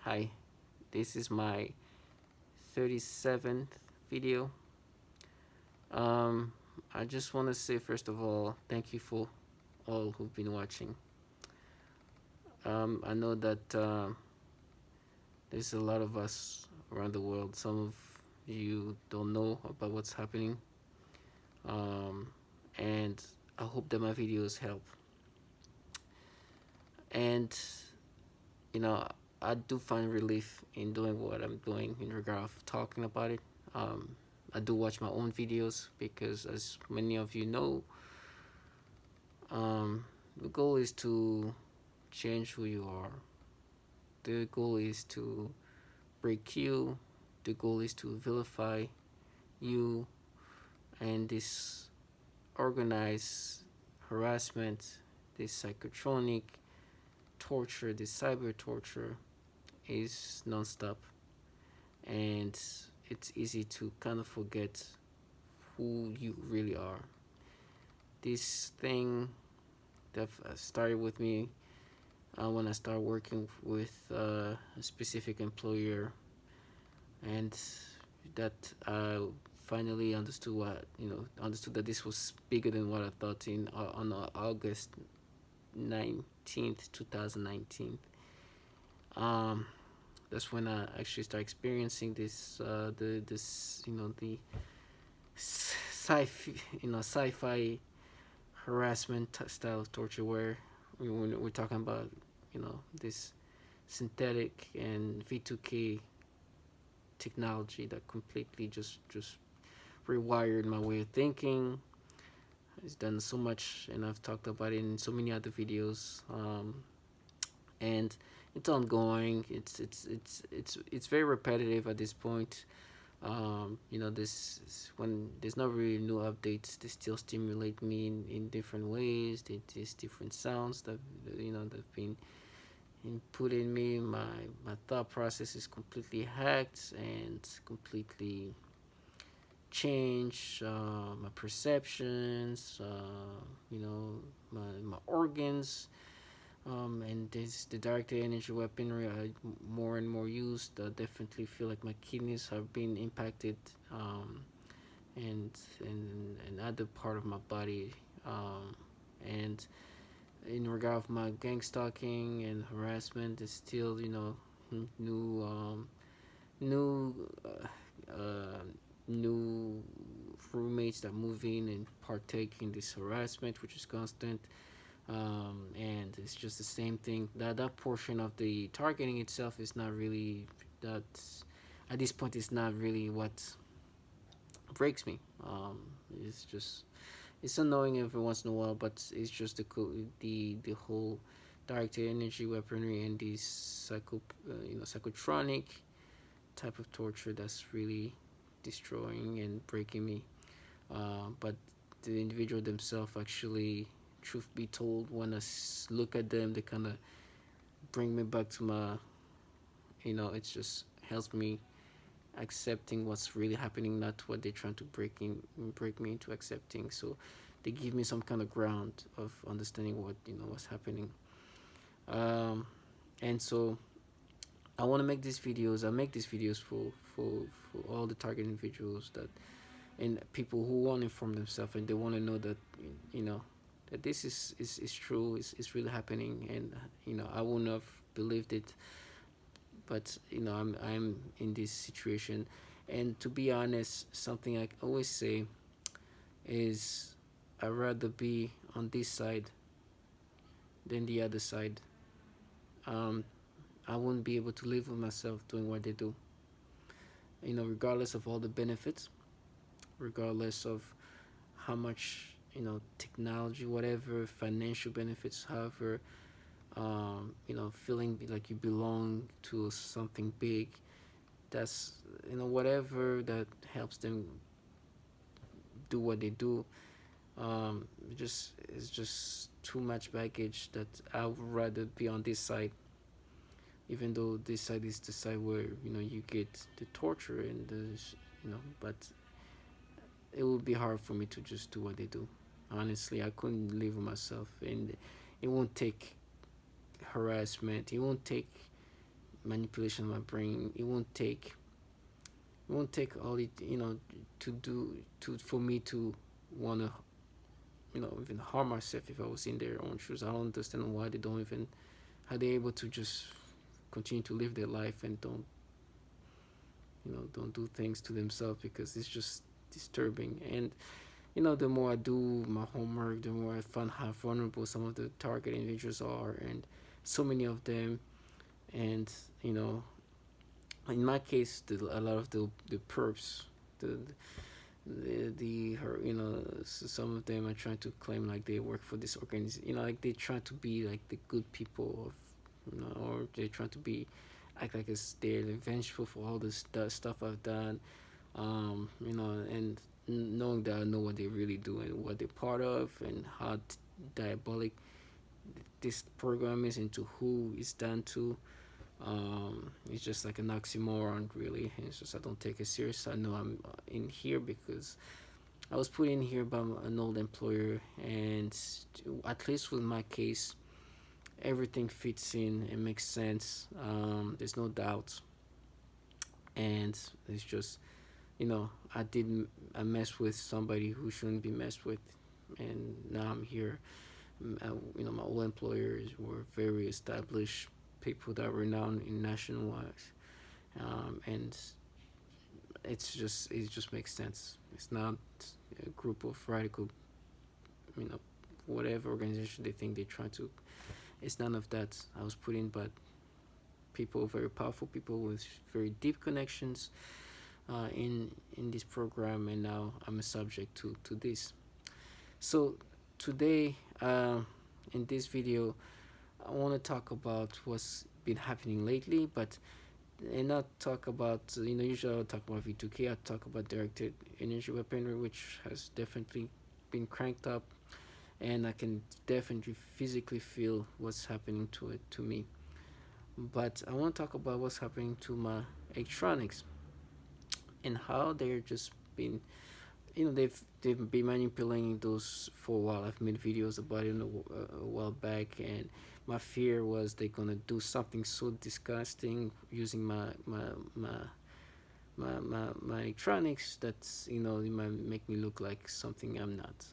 Hi, this is my 37th video. Um, I just want to say, first of all, thank you for all who've been watching. I know that there's a lot of us around the world. Some of you don't know about what's happening, um, and I hope that my videos help. And you know, I do find relief in doing what I'm doing in regard of talking about it. Um, I do watch my own videos because, as many of you know, the goal is to change who you are. The goal is to break you. The goal is to vilify you, and this organized harassment, this psychotronic torture, this cyber torture is nonstop, and it's easy to kind of forget who you really are. This thing that started with me when I started working with a specific employer, and that I finally understood understood that this was bigger than what I thought in on August 19th, 2019. Um, that's when I actually started experiencing this the sci-fi harassment style of torture where we're talking about this synthetic and V2K technology that completely just rewired my way of thinking. It's done so much, and I've talked about it in so many other videos. And it's ongoing. It's very repetitive at this point. This when there's not really new updates, they still stimulate me in different ways. There's different sounds that've been input in me. My thought process is completely hacked and completely changed. My perceptions, my organs, and this the directed energy weaponry I more and more used. I definitely feel like my kidneys have been impacted, and other part of my body, and in regard of my gang stalking and harassment is still new new new roommates that move in and partake in this harassment, which is constant. And it's just the same thing. That portion of the targeting itself is not really that. At this point, it's not really what breaks me. It's just it's annoying every once in a while, but it's just the whole directed energy weaponry and the psychotronic type of torture that's really destroying and breaking me. But the individual themselves actually, truth be told, when I look at them, they kind of bring me back to my, it just helps me accepting what's really happening, not what they're trying to break me into accepting. So they give me some kind of ground of understanding what's happening. And so I want to make these videos. I make these videos for all the target individuals that and people who want to inform themselves, and they want to know that that this is true, is really happening. And I wouldn't have believed it, but I'm in this situation. And to be honest, something I always say is I'd rather be on this side than the other side. um, I wouldn't be able to live with myself doing what they do, regardless of all the benefits, regardless of how much technology, whatever financial benefits, however, feeling like you belong to something big. That's whatever that helps them do what they do. It's just too much baggage that I would rather be on this side, even though this side is the side where you get the torture and but it would be hard for me to just do what they do. Honestly, I couldn't live with myself, and it won't take harassment. It won't take manipulation of my brain. It won't take all it, to do to for me to want to, even harm myself if I was in their own shoes. I don't understand why they don't even, how they able to just continue to live their life and don't do things to themselves, because it's just disturbing. And the more I do my homework, the more I find how vulnerable some of the target individuals are, and so many of them. And in my case, a lot of the perps, the some of them are trying to claim like they work for this organization, like they try to be like the good people of, or they try to be act like it's they're vengeful for all this stuff I've done, and knowing that I know what they really do and what they're part of, and how diabolic this program is, into who it's done to. It's just like an oxymoron, really. It's just I don't take it serious. I know I'm in here because I was put in here by an old employer, and at least with my case, everything fits in and makes sense. There's no doubt, and it's just, I messed with somebody who shouldn't be messed with, and now I'm here. My old employers were very established people that were renowned in nationwide, and it just makes sense. It's not a group of radical, you know, whatever organization they think they try to. It's none of that. I was put in, but people, very powerful people with very deep connections, in this program, and now I'm a subject to this. So today, in this video, I want to talk about what's been happening lately, but and not talk about, usually I'll talk about V2K. I talk about directed energy weaponry, which has definitely been cranked up, and I can definitely physically feel what's happening to it, to me. But I want to talk about what's happening to my electronics, and how they're just been, they've been manipulating those for a while. I've made videos about it a while back, and my fear was they're gonna do something so disgusting using my electronics, that's, it might make me look like something I'm not.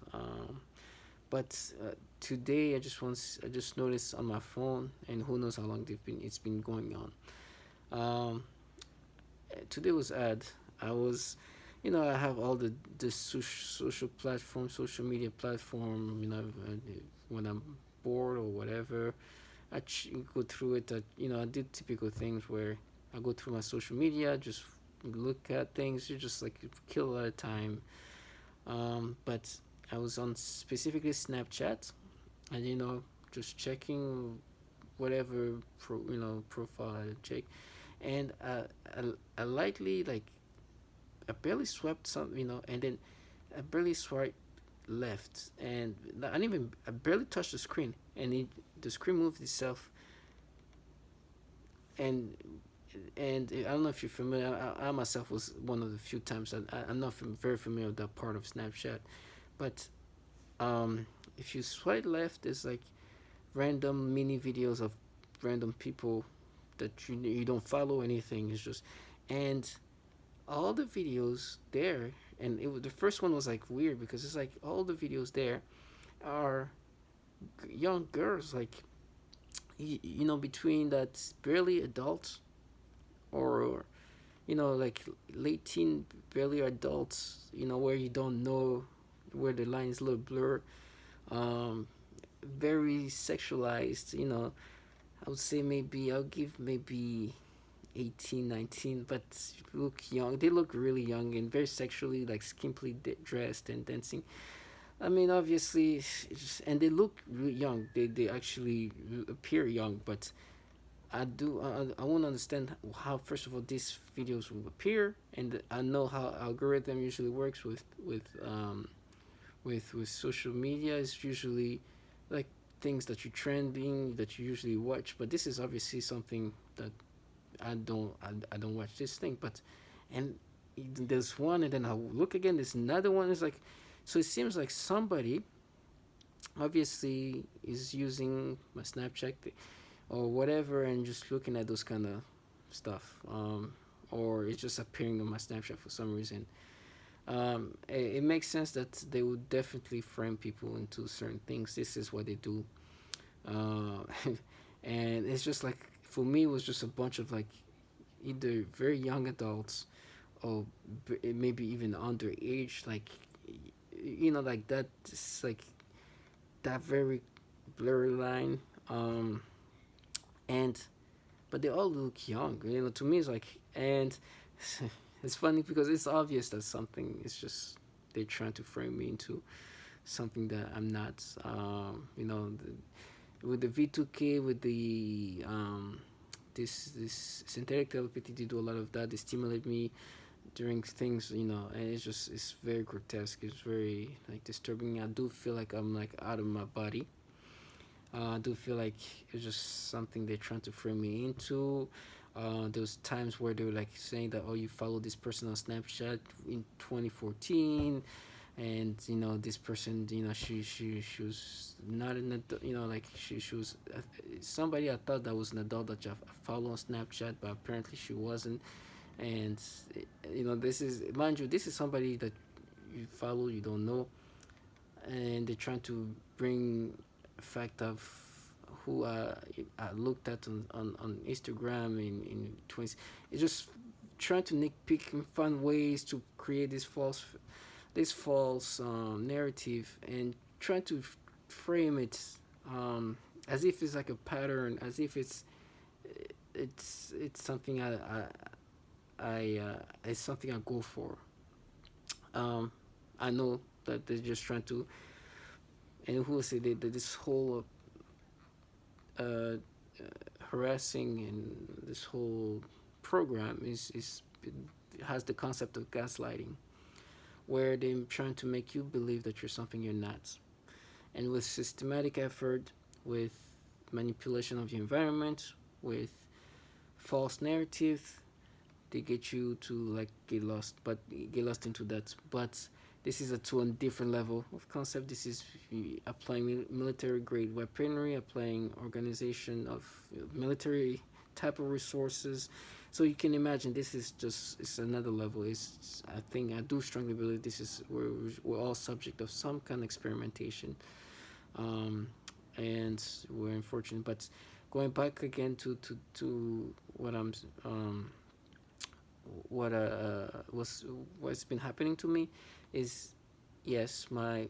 But today I just noticed on my phone, and who knows how long it's been going on. Today was odd. I was, I have all the social platform, social media platform. When I'm bored or whatever, I go through it. I did typical things where I go through my social media, just look at things. You just like kill a lot of time. But I was on specifically Snapchat, and just checking whatever profile I check, and I lightly, like, I barely swiped some, and then I barely swiped left, and I barely touched the screen, and the screen moved itself, and I don't know if you're familiar. I myself was one of the few times that I'm not very familiar with that part of Snapchat, but if you swipe left, there's like random mini videos of random people that you don't follow anything. It's just, and all the videos there, and the first one was like weird, because it's like all the videos there are young girls, like between that barely adults, or like late teen, barely adults, where you don't know, where the lines a little blur, very sexualized. I would say maybe I'll give maybe 18, 19, but look young. They look really young and very sexually, like skimpily dressed and dancing. I mean, obviously, and they look really young. They actually appear young, but I want to understand how, first of all, these videos will appear, and I know how algorithm usually works with social media. Is usually like things that you're trending, that you usually watch, but this is obviously something that I don't watch this thing. But and there's one, and then I'll look again, there's another one. It's like, so it seems like somebody obviously is using my Snapchat or whatever, and just looking at those kind of stuff, or it's just appearing on my Snapchat for some reason. It makes sense that they would definitely frame people into certain things. This is what they do, uh, and it's just like for me, it was just a bunch of like either very young adults or maybe even underage, like like that. It's like that very blurry line, and but they all look young. To me, it's like, and it's funny because it's obvious that something is just they're trying to frame me into something that I'm not. With the V2K, with the this synthetic telepathy, they do a lot of that. They stimulate me during things, and it's very grotesque. It's very like disturbing. I do feel like I'm like out of my body. I do feel like it's just something they're trying to frame me into. Those times where they were like saying that, oh, you follow this person on Snapchat in 2014, and this person, she was not an adult, like she was somebody I thought that was an adult that I follow on Snapchat, but apparently she wasn't. And this is, mind you, this is somebody that you follow, you don't know, and they're trying to bring fact of who I looked at on Instagram in 20s. It's just trying to nitpick and find ways to create this false narrative, and trying to frame it, as if it's like a pattern, as if it's something it's something I go for. I know that they're just trying to, and who will say that this whole uh, harassing and this whole program is has the concept of gaslighting, where they're trying to make you believe that you're something you're not, and with systematic effort, with manipulation of your environment, with false narrative, they get you to like get lost into that. But this is to a different level of concept. This is applying military grade weaponry, applying organization of military type of resources. So you can imagine this is just, it's another level. I think, I do strongly believe this is where we're all subject of some kind of experimentation, um, and we're unfortunate. But going back again to what I'm what was what's been happening to me is, yes, my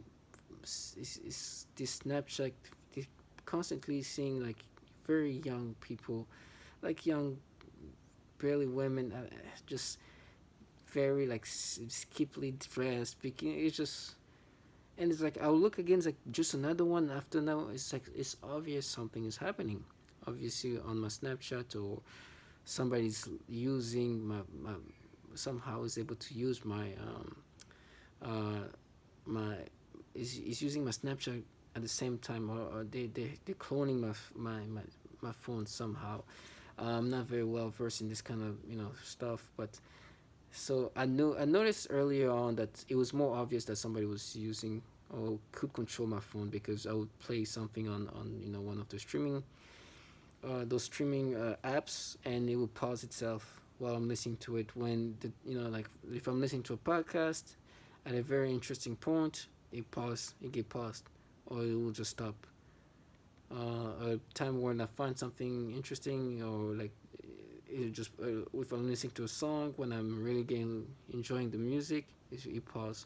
is this Snapchat, this constantly seeing like very young people, like young barely women, just very like skippily dressed, speaking. It's just, and it's like I'll look again, it's like just another one after. Now it's like it's obvious something is happening, obviously on my Snapchat, or somebody's using my somehow is able to use uh my is using my Snapchat at the same time, or they're cloning my phone somehow. I'm not very well versed in this kind of stuff, but so I noticed earlier on that it was more obvious that somebody was using or could control my phone, because I would play something on one of the streaming those streaming apps, and it will pause itself while I'm listening to it. When the like if I'm listening to a podcast at a very interesting point, it get paused, or it will just stop. A time when I find something interesting, or like it just if I'm listening to a song, when I'm really getting enjoying the music, it pause.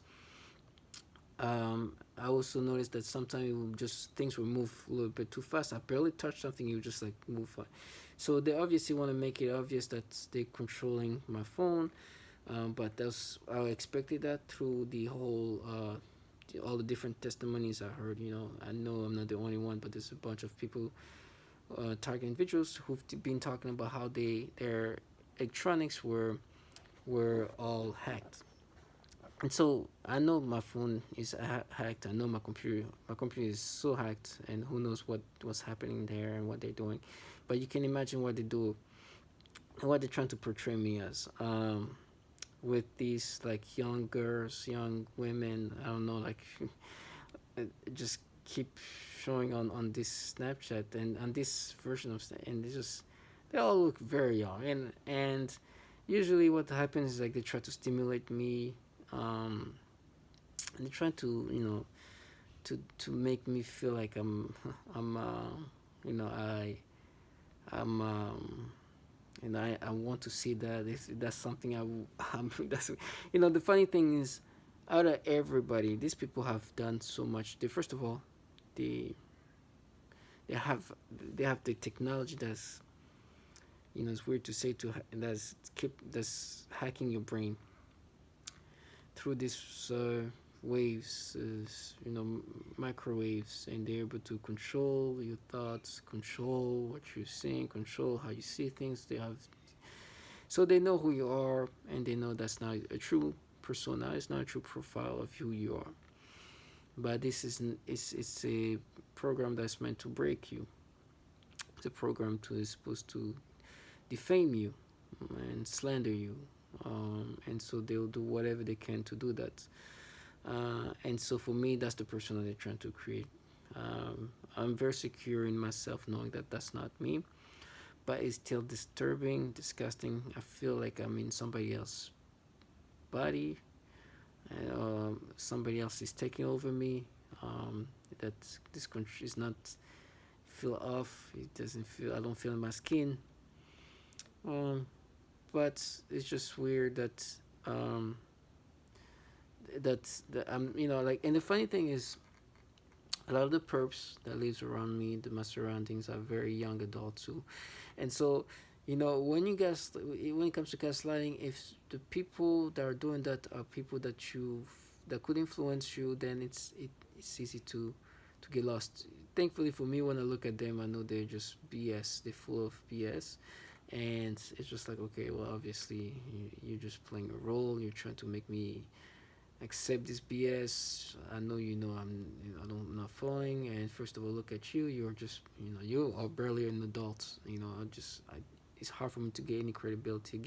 I also noticed that sometimes it will just things will move a little bit too fast. I barely touch something, you just like move fast. So they obviously want to make it obvious that they're controlling my phone, but that's I expected that through the whole all the different testimonies I heard. I know I'm not the only one, but there's a bunch of people, target individuals who've been talking about how their electronics were all hacked. And so I know my phone is hacked. I know my computer is so hacked, and who knows what's happening there and what they're doing. But you can imagine what they do and what they're trying to portray me as, with these like young girls, young women. I don't know, like just keep showing on this Snapchat and on this version of and they just They all look very young, and usually what happens is like they try to stimulate me, um, and they try to to make me feel like I'm you know I'm and I want to see that if that's something that's the funny thing is, out of everybody, these people have done so much. They, first of all, they they have they have the technology that's, it's weird to say, that's hacking your brain through these waves, microwaves, and they're able to control your thoughts, control what you're saying, control how you see things. So they know who you are, and they know that's not a true persona. It's not a true profile of who you are. But this is it's a program that's meant to break you. It's a program to is supposed to defame you and slander you, and so they'll do whatever they can to do that. And so for me, that's the persona they're trying to create. I'm very secure in myself, knowing that that's not me, but it's still disturbing, disgusting. I feel like I'm in somebody else's body, and somebody else is taking over me. That this country is not feel off. It doesn't feel. I don't feel in my skin. Um, but it's just weird that um, that I'm like. And the funny thing is, a lot of the perps that lives around me, my surroundings, are very young adults too, and so when it comes to gaslighting, if the people that are doing that are people that could influence you, then it's easy to get lost. Thankfully for me, when I look at them, I know they're just BS. They're full of BS, and it's just like, okay, well, obviously you're just playing a role. You're trying to make me accept this BS. I know I'm not falling. And first of all, look at you. You're just you are barely an adult. It's hard for me to get any credibility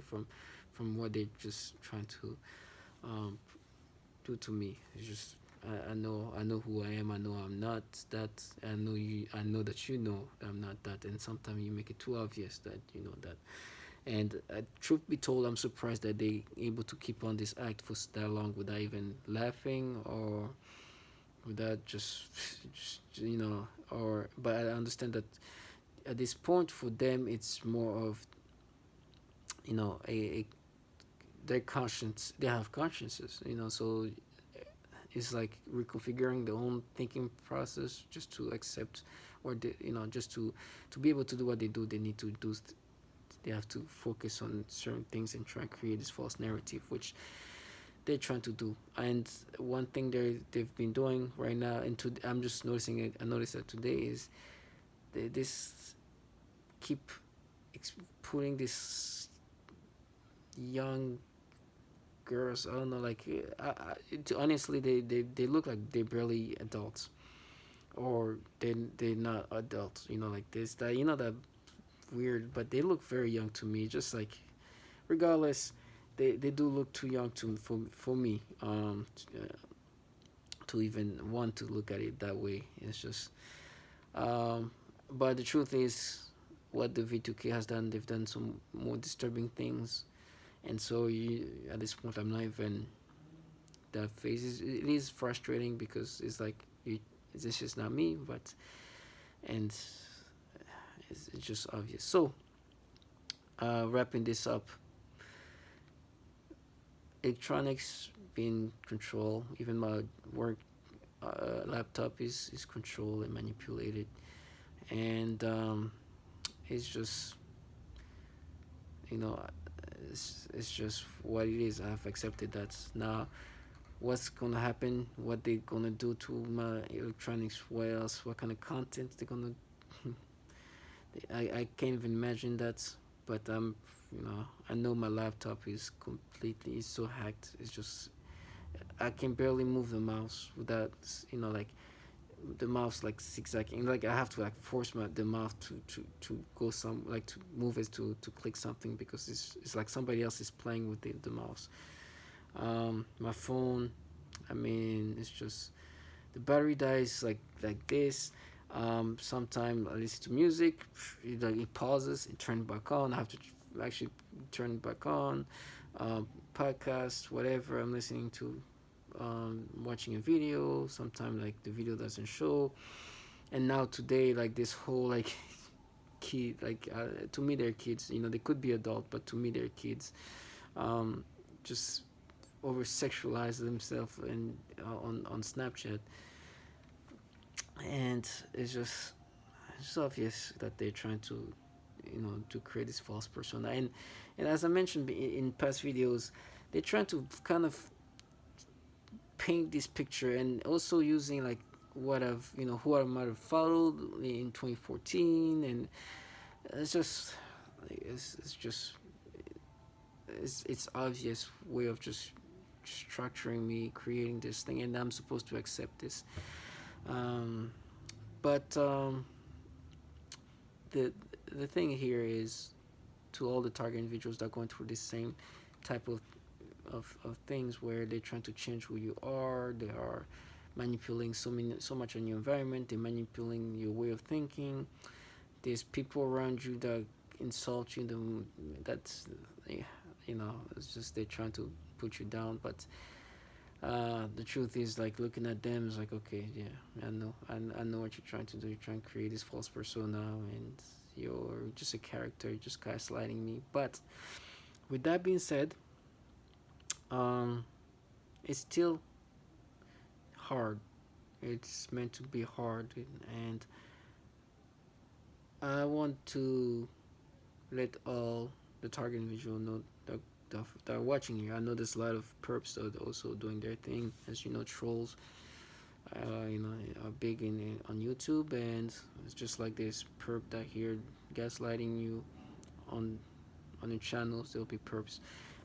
from what they're just trying to um, do to me. It's just I know who I am. I know I'm not that. I know that you know that I'm not that. And sometimes you make it too obvious that you know that. And truth be told, I'm surprised that they able to keep on this act for that long without even laughing or without just or. But I understand that at this point for them, it's more of a their conscience. They have consciences, so it's like reconfiguring their own thinking process just to accept, or just to be able to do what they do. They need to do. They have to focus on certain things and try and create this false narrative, which they're trying to do. And one thing they've been doing right now, and I'm just noticing it. I noticed that today is this keep putting this young girls. I don't know, like honestly, they look like they're barely adults, or they're not adults. Like this that that weird, but they look very young to me. Just like, regardless, they do look too young for me to even want to look at it that way. It's just but the truth is, what the V2K has done, they've done some more disturbing things, and so at this point, I'm not even that phase. It is frustrating because it's like this is not me, but and it's just obvious. So wrapping this up, electronics being controlled. Even my work laptop is controlled and manipulated, and it's just you know it's just what it is. I've accepted that. Now what's gonna happen, what they gonna do to my electronics, what else, what kind of content they're gonna I can't even imagine that. But I know my laptop is completely, it's so hacked. It's just I can barely move the mouse without like the mouse like zigzagging. Like I have to like force the mouse to go some, like to move it to click something, because it's like somebody else is playing with the mouse. My phone, I mean, it's just the battery dies like this. Sometimes I listen to music, it pauses, it turns back on. I have to actually turn it back on. Podcast, whatever I'm listening to, watching a video. Sometimes like the video doesn't show. And now today, like this whole like kid, like to me they're kids. They could be adult, but to me they're kids. Just over sexualize themselves and on Snapchat, and it's obvious that they're trying to to create this false persona. And as I mentioned in past videos, they're trying to kind of paint this picture, and also using like what I've who I might have followed in 2014. And it's just it's just it's obvious way of just structuring me, creating this thing, and I'm supposed to accept this. um, but the the thing here is, to all the target individuals that are going through this same type of things, where they're trying to change who you are. They are manipulating so much on your environment. They're manipulating your way of thinking. There's people around you that insult you. That's it's just they're trying to put you down. But the truth is, like, looking at them is like, okay, yeah, I know what you're trying to do. You're trying to create this false persona, and you're just a character. You're just gaslighting me. But with that being said, um, it's still hard. It's meant to be hard, and I want to let all the target individual know that are watching here. I know there's a lot of perps that are also doing their thing, as you know, trolls. Are big on YouTube, and it's just like this perp that here gaslighting you on your channels. There'll be perps,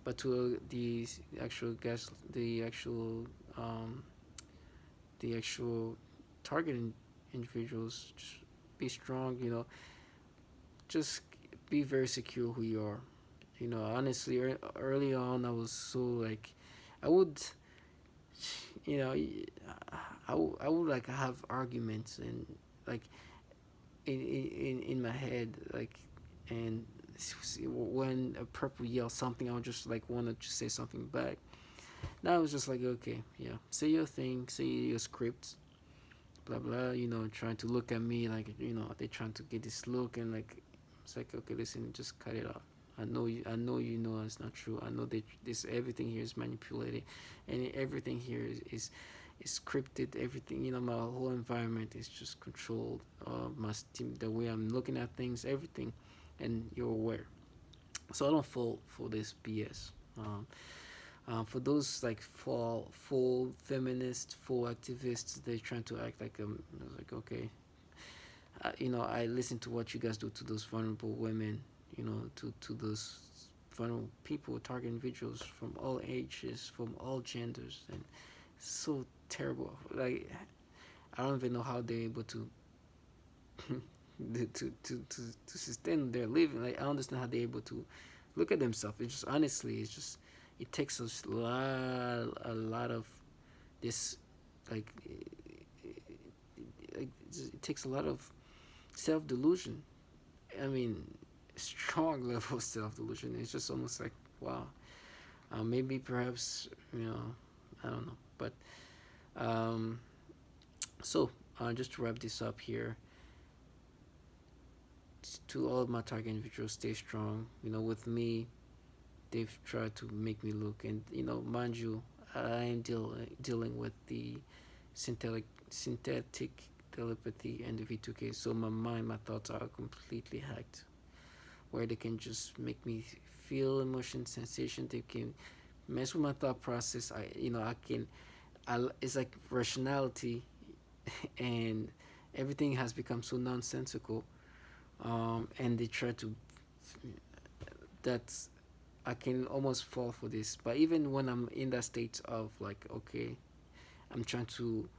but to um, the actual target individuals, just be strong. Just be very secure who you are. Honestly, early on, I was so like, I would, you know, I would like have arguments, and like in my head, like, and when a purple yells something, I would just like want to just say something back. Now it was just like, okay, yeah, say your thing, say your script, blah blah. Trying to look at me like, they trying to get this look, and like, it's like, okay, listen, just cut it out. I know it's not true. I know that this everything here is manipulated, and everything here is scripted. Everything, my whole environment is just controlled. My steam, the way I'm looking at things, everything, and you're aware. So I don't fall for this BS. For those like full feminist, full activists, they're trying to act like, okay, I listen to what you guys do to those vulnerable women, to those vulnerable people, target individuals from all ages, from all genders, and so terrible. Like, I don't even know how they're able to to sustain their living. Like, I understand how they're able to look at themselves. It's just, honestly, it takes a lot of this, like, it takes a lot of self delusion. I mean, strong level of self delusion. It's just almost like, wow. Maybe perhaps, I don't know. But um, so just to wrap this up here, to all of my target individuals, stay strong. With me, they've tried to make me look, and mind you, I am dealing with the synthetic telepathy and the V2K. So my mind, my thoughts are completely hacked, where they can just make me feel emotion, sensation. They can mess with my thought process. It's like rationality, and everything has become so nonsensical. And they try to, that's, I can almost fall for this. But even when I'm in that state of like, okay, I'm trying to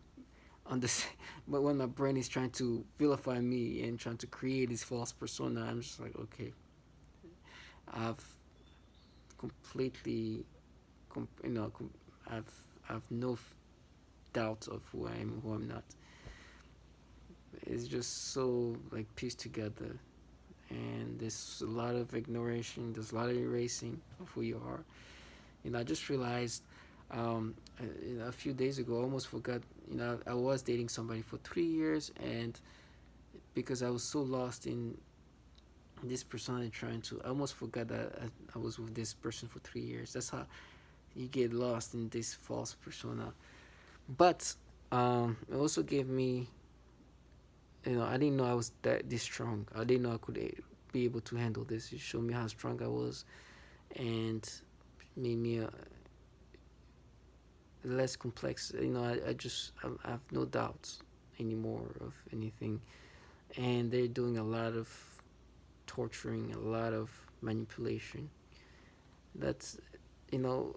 understand, but when my brain is trying to vilify me and trying to create this false persona, I'm just like, okay, I've completely, I've no doubt of who I am and who I'm not. is just so like pieced together, and there's a lot of ignoration, there's a lot of erasing of who you are. I just realized a few days ago, I almost forgot. I was dating somebody for 3 years, and because I was so lost in this persona trying to, I almost forgot that I was with this person for 3 years. That's how you get lost in this false persona. But it also gave me, I didn't know I was this strong. I didn't know I could be able to handle this. It showed me how strong I was, and made me less complex. I have no doubts anymore of anything. And they're doing a lot of torturing, a lot of manipulation. That's, you know,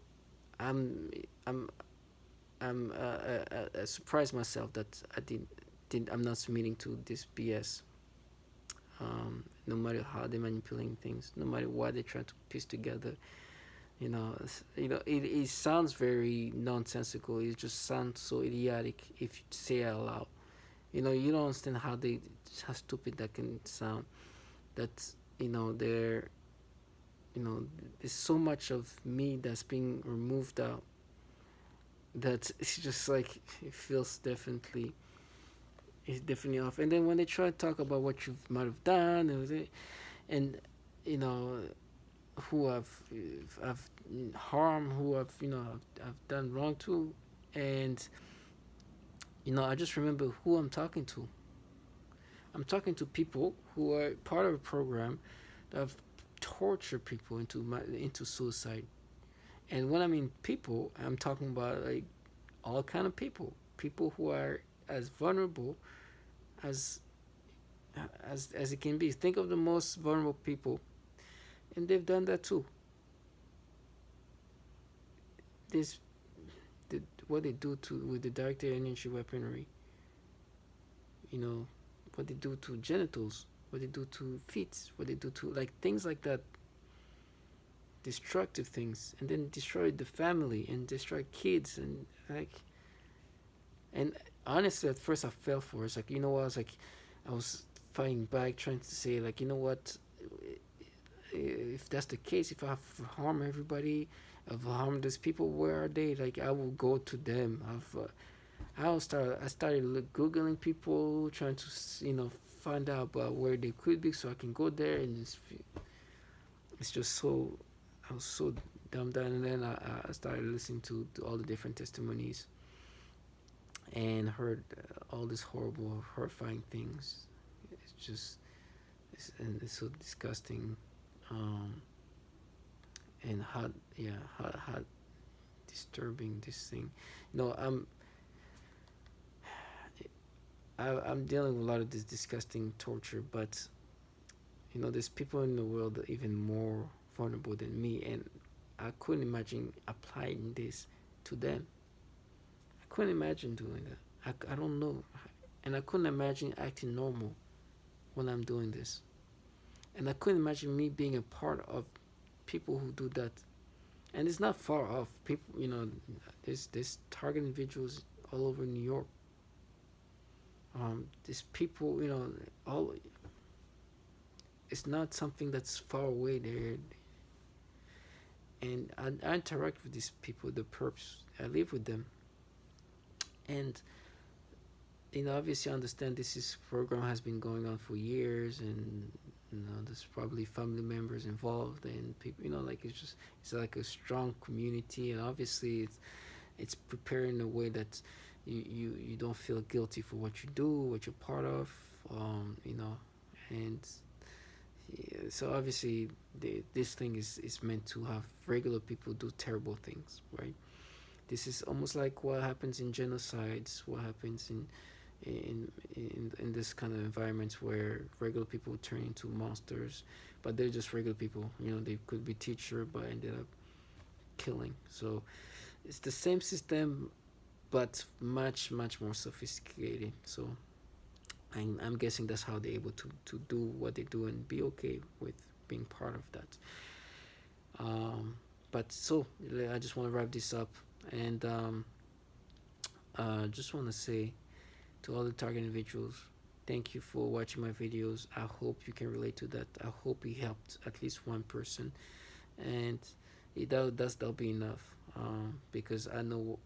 I'm I'm I surprised myself that I'm not submitting to this BS. No matter how they're manipulating things, no matter what they're trying to piece together, it sounds very nonsensical. It just sounds so idiotic if you say it out loud. You don't understand how stupid that can sound. That they're there's so much of me that's being removed out that it's just like it feels definitely it's definitely off. And then when they try to talk about what you might have done, and you know who I've harmed, who I've done wrong to, and I just remember who I'm talking to. I'm talking to people who are part of a program that have tortured people into suicide. And when I mean people, I'm talking about like all kind of people who are as vulnerable as as it can be. Think of the most vulnerable people, and they've done that too. This what they do to with the directed energy weaponry. You know what they do to genitals, what they do to feet, what they do to like things like that, destructive things, and then destroy the family and destroy kids and like. And honestly, at first I fell for it. It's like I was like, I was fighting back, trying to say like, what, if that's the case, if I've harmed everybody, I've harmed these people, where are they? Like I will go to them. I started googling people, trying to find out about where they could be, so I can go there. And it's just so I was so dumbed down. And then I started listening to all the different testimonies and heard all these horrible, horrifying things. It's just it's so disgusting, um, and how disturbing this thing. You know, I'm dealing with a lot of this disgusting torture, but there's people in the world that are even more vulnerable than me, and I couldn't imagine applying this to them. I couldn't imagine doing that. I don't know, and I couldn't imagine acting normal when I'm doing this, and I couldn't imagine me being a part of people who do that. And it's not far off. People, there's target individuals all over New York. These people, all it's not something that's far away there. And I interact with these people, the perps. I live with them, and obviously I understand this program has been going on for years, and there's probably family members involved and people. Like it's like a strong community, and obviously it's prepared in a way that you don't feel guilty for what you do, what you're part of, and yeah, so obviously this thing is meant to have regular people do terrible things, right? This is almost like what happens in genocides, what happens in this kind of environments where regular people turn into monsters, but they're just regular people. They could be teacher but ended up killing. So it's the same system, but much much more sophisticated. So I'm guessing that's how they're able to do what they do and be okay with being part of that. But so I just want to wrap this up, and just want to say to all the target individuals, Thank you for watching my videos. I hope you can relate to that. I hope it helped at least one person, and that'll be enough. Because I know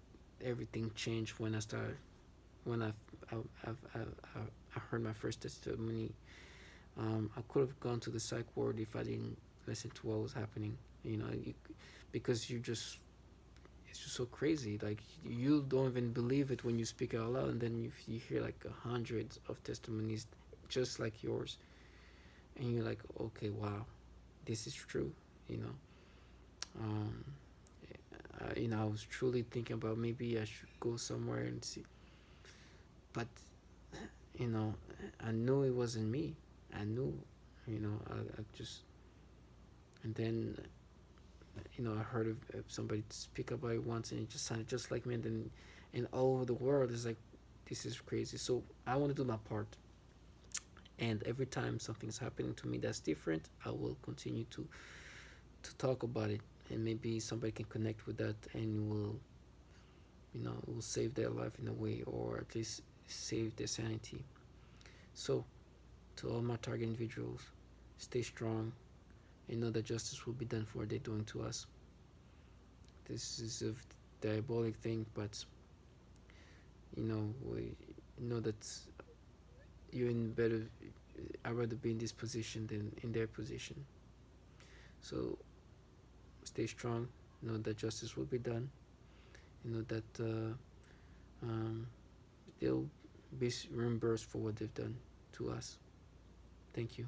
everything changed when I started, when I heard my first testimony. I could have gone to the psych ward if I didn't listen to what was happening. Because you just, it's just so crazy. Like, you don't even believe it when you speak out loud, and then you hear like hundreds of testimonies just like yours, and you're like, okay, wow, this is true. You know, um, I was truly thinking about maybe I should go somewhere and see, but you know, I knew it wasn't me. I knew, I just, and then I heard of somebody speak about it once, and it just sounded just like me. And then, and all over the world, it's like, this is crazy. So I want to do my part, and every time something's happening to me that's different, I will continue to talk about it, and maybe somebody can connect with that, and will save their life in a way, or at least save their sanity. So, to all my target individuals, stay strong and know that justice will be done for what they're doing to us. This is a diabolic thing, but we know that you're in better. I'd rather be in this position than in their position. So stay strong. Know that justice will be done. Know that um, they'll be reimbursed for what they've done to us. Thank you.